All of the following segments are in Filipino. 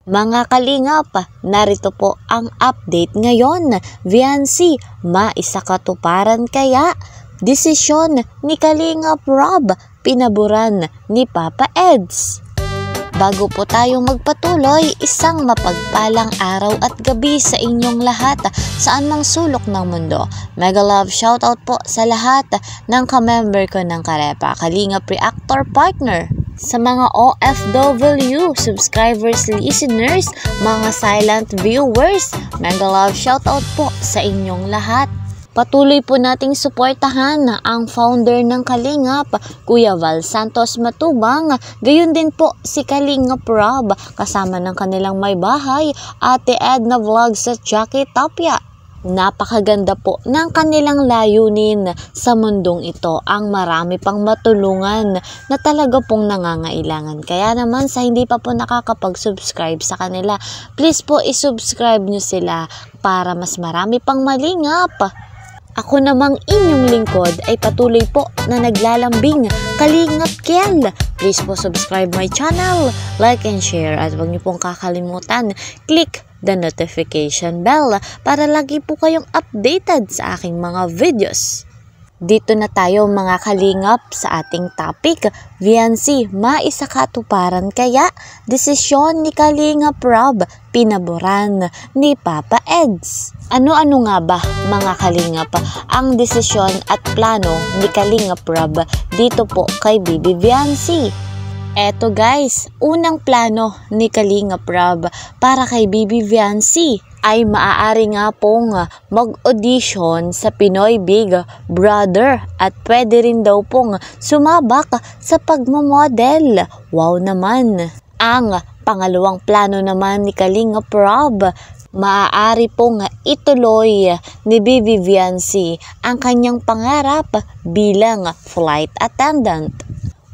Mga kalingap, narito po ang update ngayon. Viancy, maisakatuparan kaya? Desisyon ni Kalingap Rob, pinaburan ni Papa Eds. Bago po tayo magpatuloy, isang mapagpalang araw at gabi sa inyong lahat saan mang sulok ng mundo. Mega love shoutout po sa lahat ng kamember ko ng Karepa Kalingap Reactor Partner. Sa mga OFW, subscribers, listeners, mga silent viewers, mega love shoutout po sa inyong lahat. Patuloy po nating suportahan ang founder ng Kalingap, Kuya Val Santos Matubang, gayon din po si Kalingap Rob, kasama ng kanilang may bahay, Ate Edna Vlogs at Jackie Tapia. Napakaganda po ng kanilang layunin sa mundong ito, ang marami pang matulungan na talaga pong nangangailangan. Kaya naman sa hindi pa po nakakapag-subscribe sa kanila, please po isubscribe nyo sila para mas marami pang malingap. Ako namang inyong lingkod ay patuloy po na naglalambing Kalingap Kel. Please po subscribe my channel, like and share at huwag niyo pong kakalimutan, click the notification bell para lagi po kayong updated sa aking mga videos. Dito na tayo mga kalingap sa ating topic. Viancy, maisakatuparan kaya? Desisyon ni Kalingap Rob, pinaboran ni Papa Eds. Ano-ano nga ba mga kalingap ang desisyon at plano ni Kalingap Rob dito po kay Bibi Viancy? Eto guys, unang plano ni Kalingap Rob para kay Bibi Viancy ay maaari nga pong mag-audition sa Pinoy Big Brother at pwede rin daw pong sumabak sa pagmamodel. Wow naman! Ang pangalawang plano naman ni Kalingap Rob, maaari pong ituloy ni Bibi Viancy ang kanyang pangarap bilang flight attendant.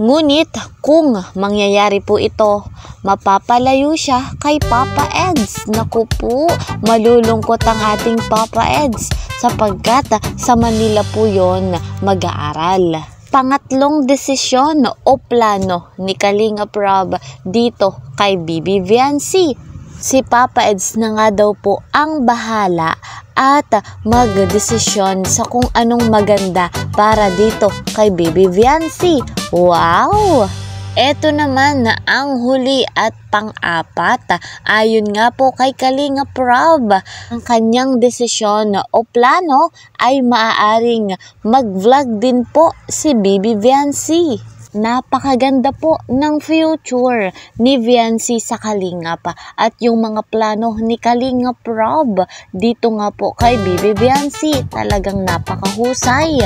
Ngunit kung mangyayari po ito, mapapalayo siya kay Papa Eds. Naku po, malulungkot ang ating Papa Eds sapagkat sa Manila po yon mag-aaral. Pangatlong desisyon o plano ni Kalingap Rob dito kay Bibi Viancy. Si Papa Eds na nga daw po ang bahala at magdesisyon sa kung anong maganda para dito kay Bibi Viancy. Wow! Eto naman na ang huli at pang-apat. Ayon nga po kay Kalingap Rob, ang kanyang desisyon o plano ay maaaring mag-vlog din po si Bibi Viancy. Napakaganda po ng future ni Viancy sa Kalingap at yung mga plano ni Kalingap Rob dito nga po kay Bibi Viancy, talagang napakahusay.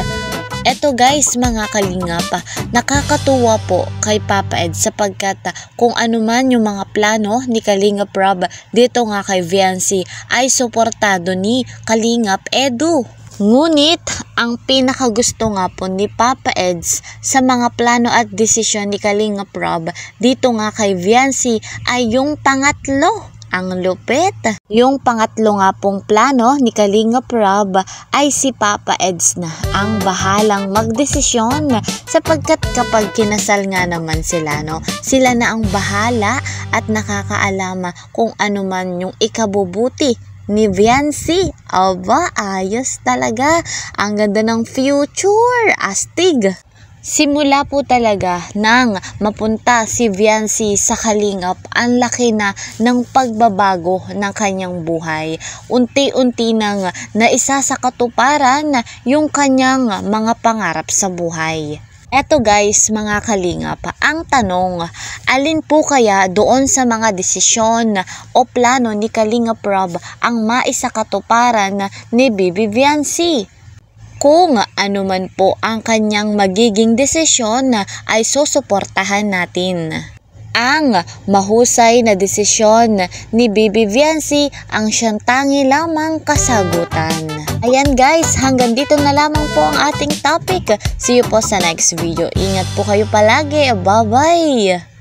Eto guys mga kalingap, nakakatuwa po kay Papa Ed sapagkat kung ano man yung mga plano ni Kalingap Rob dito nga kay Viancy ay suportado ni Kalingap Edu. Ngunit ang pinakagusto nga po ni Papa Eds sa mga plano at desisyon ni Kalingap Rob dito nga kay Viancy ay yung pangatlo. Ang lupit. Yung pangatlo nga pong plano ni Kalingap Rob ay si Papa Eds na ang bahalang magdesisyon sapagkat kapag kinasal nga naman sila, sila na ang bahala at nakakaalama kung ano man yung ikabubuti ni Viancy. Aba, ayos talaga. Ang ganda ng future. Astig. Simula po talaga nang mapunta si Viancy sa Kalingap, ang laki na ng pagbabago ng kanyang buhay. Unti-unti nang naisa sa katuparan yung kanyang mga pangarap sa buhay. Eto guys mga kalingap, ang tanong, alin po kaya doon sa mga desisyon o plano ni Kalingap Rob ang maisakatuparan ni Bibi Viancy? Kung ano man po ang kanyang magiging desisyon ay susuportahan natin. Ang mahusay na desisyon ni Bibi Viancy ang siyang tangi lamang kasagutan. Ayan guys, hanggang dito na lamang po ang ating topic. See you po sa next video. Ingat po kayo palagi. Bye bye!